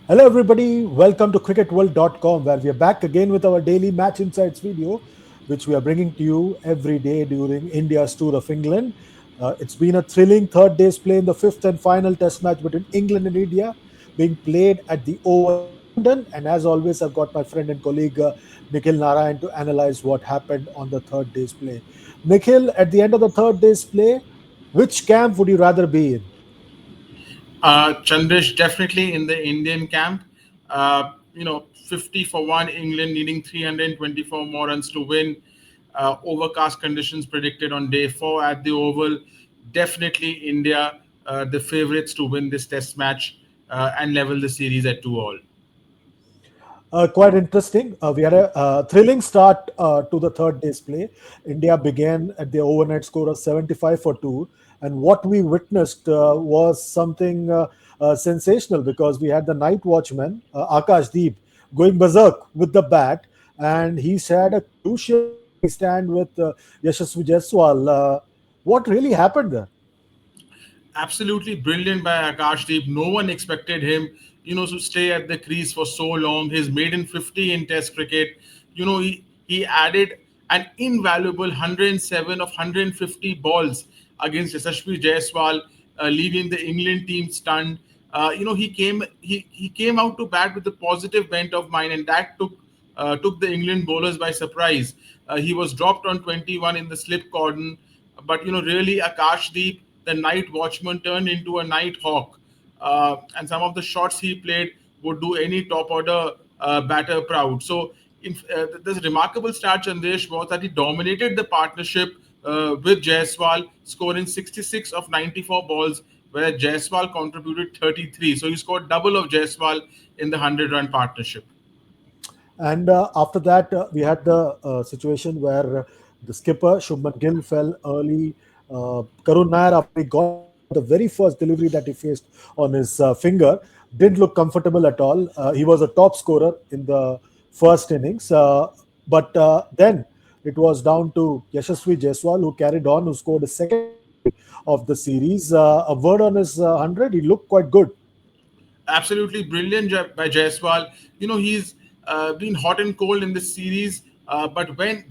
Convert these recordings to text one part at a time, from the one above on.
Hello, everybody. Welcome to cricketworld.com, where we are back again with our daily match insights video, which we are bringing to you every day during India's tour of England. It's been a thrilling third day's play in the fifth and final test match between England and India, being played at the Oval in London. And as always, I've got my friend and colleague Nikhil Narayan to analyze what happened on the third day's play. Nikhil, at the end of the third day's play, which camp would you rather be in? Chandresh definitely in the Indian camp. 50 for one, England needing 324 more runs to win. Overcast conditions predicted on day four at the Oval. Definitely India, the favourites to win this test match and level the series at 2-all. Quite interesting. We had a thrilling start to the third day's play. India began at the overnight score of 75 for 2. And what we witnessed was something sensational because we had the night watchman, Akash Deep, going berserk with the bat. And he's had a crucial opening stand with Yashasvi Jaiswal. What really happened there? Absolutely brilliant by Akash Deep. No one expected him, to stay at the crease for so long. His maiden 50 in Test cricket. He added an invaluable 107 of 150 balls against Yashasvi Jaiswal, leaving the England team stunned. He came out to bat with a positive bent of mind, and that took the England bowlers by surprise. He was dropped on 21 in the slip cordon, but really Akash Deep, the night watchman, turned into a night hawk, and some of the shots he played would do any top order batter proud. So, this remarkable start, Chandesh, was that he dominated the partnership with Jaiswal, scoring 66 of 94 balls, where Jaiswal contributed 33. So he scored double of Jaiswal in the 100-run partnership. And after that, we had the situation where the skipper, Shubman Gill, fell early. Karun Nair, after he got out, the very first delivery that he faced on his finger, didn't look comfortable at all. He was a top scorer in the first innings. But then it was down to Yashasvi Jaiswal, who carried on, who scored his second century of the series. A word on his 100, he looked quite good. Absolutely brilliant by Jaiswal. He's been hot and cold in this series, but when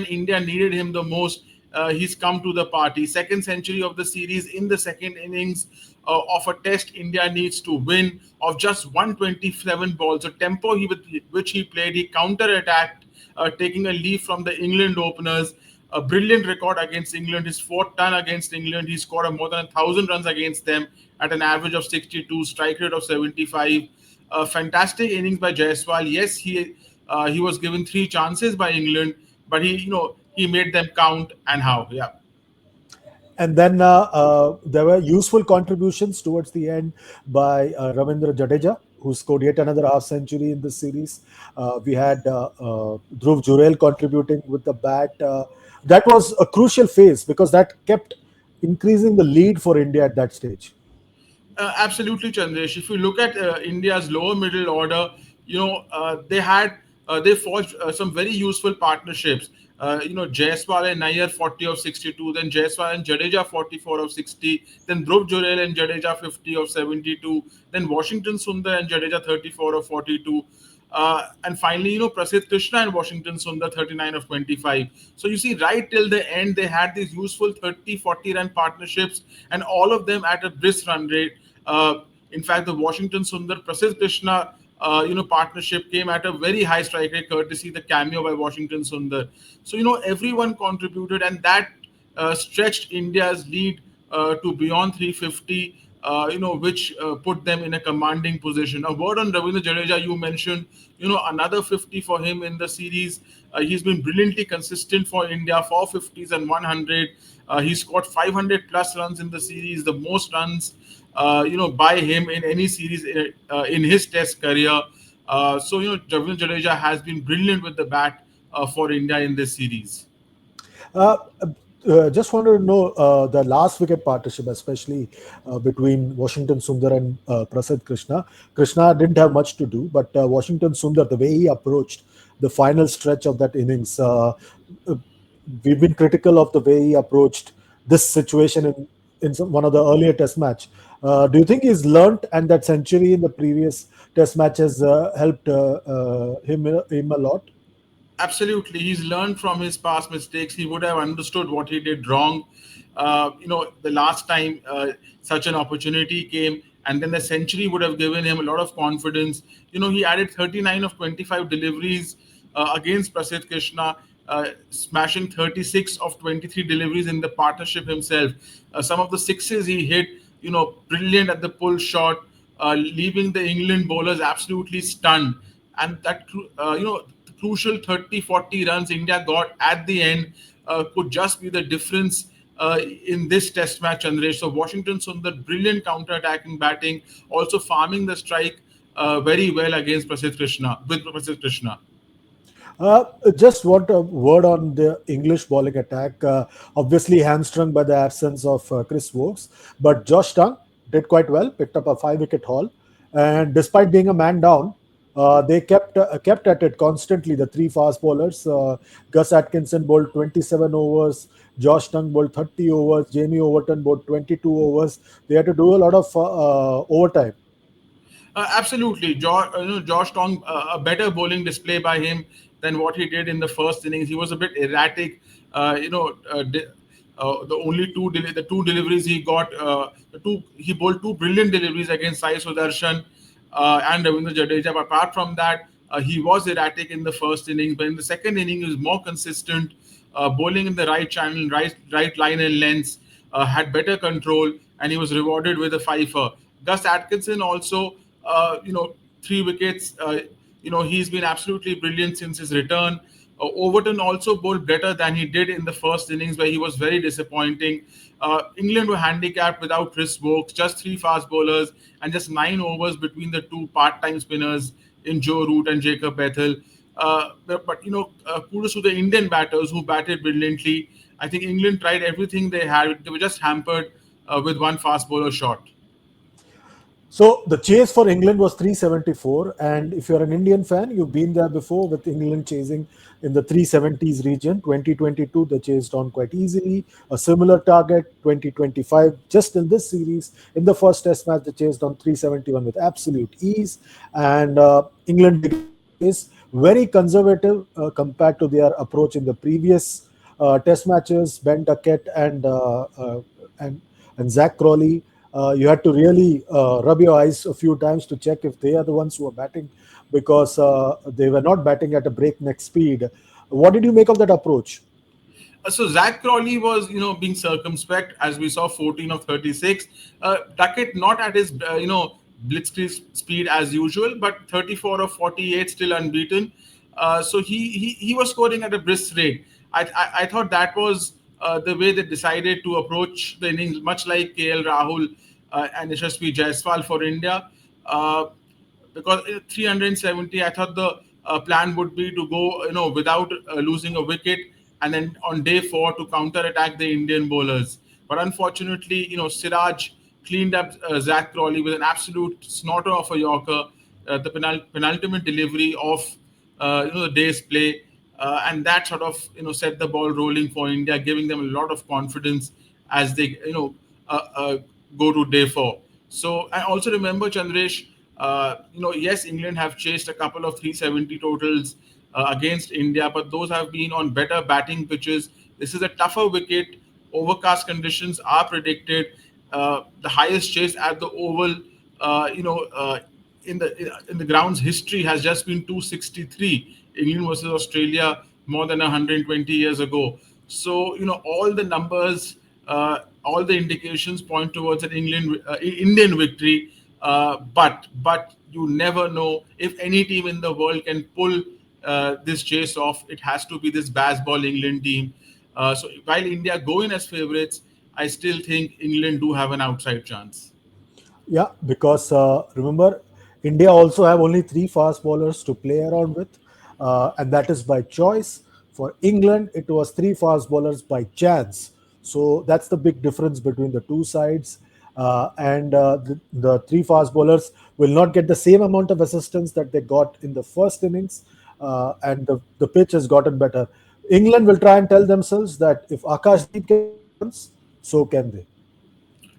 India needed him the most, he's come to the party. Second century of the series in the second innings of a test India needs to win of just 127 balls. The tempo with which he played, he counter-attacked, taking a lead from the England openers. A brilliant record against England. His fourth ton against England. He scored more than 1,000 runs against them at an average of 62, strike rate of 75. A fantastic innings by Jaiswal. Yes, he was given three chances by England, but he made them count and how. Yeah. And then there were useful contributions towards the end by Ravindra Jadeja, who scored yet another half century in this series. We had Dhruv Jurel contributing with the bat. That was a crucial phase because that kept increasing the lead for India at that stage. Absolutely, Chandresh. If you look at India's lower middle order, they forged some very useful partnerships. Jaiswal and Nair 40 of 62, then Jaiswal and Jadeja 44 of 60, then Dhruv Jurel and Jadeja 50 of 72, then Washington Sundar and Jadeja 34 of 42. And finally, Prasidh Krishna and Washington Sundar 39 of 25. So you see, right till the end, they had these useful 30, 40 run partnerships, and all of them at a brisk run rate. In fact, the Washington Sundar Prasidh Krishna partnership came at a very high strike rate, courtesy the cameo by Washington Sundar. So everyone contributed, and that stretched India's lead to beyond 350. Which put them in a commanding position. A word on Ravindra Jadeja, you mentioned, another 50 for him in the series. He's been brilliantly consistent for India, 450s and 100. He scored 500 plus runs in the series, the most runs, by him in any series in his Test career. Ravindra Jadeja has been brilliant with the bat for India in this series. Uh, just wanted to know the last wicket partnership, especially between Washington Sundar and Prasidh Krishna. Krishna didn't have much to do, but Washington Sundar, the way he approached the final stretch of that innings, uh, we've been critical of the way he approached this situation in one of the earlier test match. Do you think he's learnt and that century in the previous Test matches helped him a lot? Absolutely, he's learned from his past mistakes. He would have understood what he did wrong. The last time such an opportunity came, and then the century would have given him a lot of confidence. He added 39 of 25 deliveries against Prasidh Krishna, smashing 36 of 23 deliveries in the partnership himself. Some of the sixes he hit, brilliant at the pull shot, leaving the England bowlers absolutely stunned. And that, the crucial 30, 40 runs India got at the end could just be the difference in this test match, Andresh. So Washington Sundar, brilliant counter-attacking batting, also farming the strike very well against Prasidh Krishna, with Prasidh Krishna. Just want a word on the English bowling attack. Obviously hamstrung by the absence of Chris Wokes, but Josh Tongue did quite well, picked up a five-wicket haul, and despite being a man down, they kept at it constantly. The three fast bowlers, Gus Atkinson bowled 27 overs, Josh Tongue bowled 30 overs, Jamie Overton bowled 22 overs. They had to do a lot of overtime. Absolutely, Josh Tong, a better bowling display by him than what he did in the first innings. He was a bit erratic. The two deliveries he got, the two he bowled two brilliant deliveries against Sai Sudarshan and Ravindra Jadeja. But apart from that, he was erratic in the first innings. But in the second inning, he was more consistent, bowling in the right channel, right line and lengths, had better control, and he was rewarded with a fifer. Gus Atkinson also, three wickets. He's been absolutely brilliant since his return. Overton also bowled better than he did in the first innings, where he was very disappointing. England were handicapped without Chris Wokes, just three fast bowlers, and just 9 overs between the two part-time spinners in Joe Root and Jacob Bethel. Kudos to the Indian batters who batted brilliantly. I think England tried everything they had. They were just hampered with one fast bowler shot. So the chase for England was 374, and if you're an Indian fan, you've been there before with England chasing in the 370s region. 2022, they chased on quite easily. A similar target, 2025, just in this series, in the first Test match, they chased on 371 with absolute ease, and England began the chase very conservative compared to their approach in the previous Test matches. Ben Duckett and and Zach Crawley, you had to really rub your eyes a few times to check if they are the ones who are batting, because they were not batting at a breakneck speed. What did you make of that approach? So Zach Crawley was, being circumspect, as we saw 14 of 36. Duckett not at his, blitzkrieg speed as usual, but 34 of 48 still unbeaten. So he was scoring at a brisk rate. I thought that was the way they decided to approach the innings, much like KL Rahul and Yashasvi Jaiswal for India. Uh, because 370, I thought the plan would be to go, without losing a wicket, and then on day four to counter attack the Indian bowlers. But unfortunately, Siraj cleaned up Zach Crawley with an absolute snorter of a Yorker, the penultimate delivery of the day's play, and that sort of set the ball rolling for India, giving them a lot of confidence as they go to day four. So I also remember, Chandresh, yes, England have chased a couple of 370 totals against India, but those have been on better batting pitches. This is a tougher wicket. Overcast conditions are predicted. The highest chase at the Oval, uh, you know, uh, in the ground's history has just been 263. England versus Australia more than 120 years ago. So all the numbers, all the indications point towards an Indian victory. But you never know if any team in the world can pull this chase off. It has to be this baseball England team. So while India go in as favourites, I still think England do have an outside chance. Yeah, because remember, India also have only three fast bowlers to play around with, and that is by choice. For England, it was three fast bowlers by chance. So that's the big difference between the two sides. And the three fast bowlers will not get the same amount of assistance that they got in the first innings, and the pitch has gotten better. England will try and tell themselves that if Akash Deep can make runs, so can they.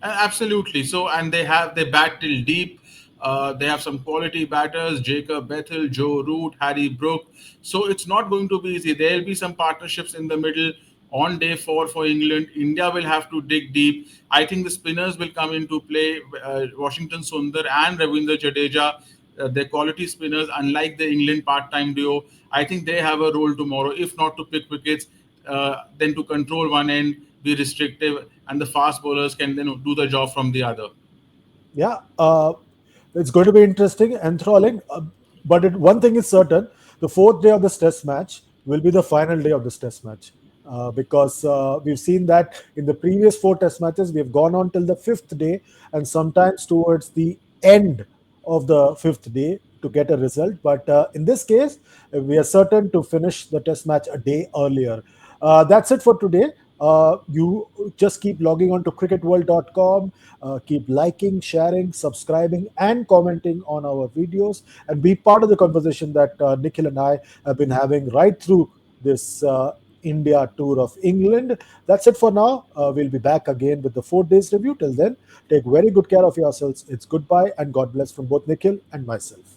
Absolutely. So, and they bat till deep. They have some quality batters: Jacob Bethel, Joe Root, Harry Brook. So it's not going to be easy. There'll be some partnerships in the middle on day four for England. India will have to dig deep. I think the spinners will come into play. Washington Sundar and Ravindra Jadeja, they're quality spinners. Unlike the England part-time duo, I think they have a role tomorrow. If not to pick wickets, then to control one end, be restrictive, and the fast bowlers can then do the job from the other. Yeah, it's going to be interesting, enthralling. One thing is certain: the fourth day of this Test match will be the final day of this Test match, because we've seen that in the previous four Test matches we have gone on till the fifth day, and sometimes towards the end of the fifth day to get a result. But in this case, we are certain to finish the Test match a day earlier. That's it for today. You just keep logging on to cricketworld.com, keep liking, sharing, subscribing, and commenting on our videos, and be part of the conversation that Nikhil and I have been having right through this India tour of England. That's it for now. We'll be back again with the 4 days review. Till then, take very good care of yourselves. It's goodbye and God bless from both Nikhil and myself.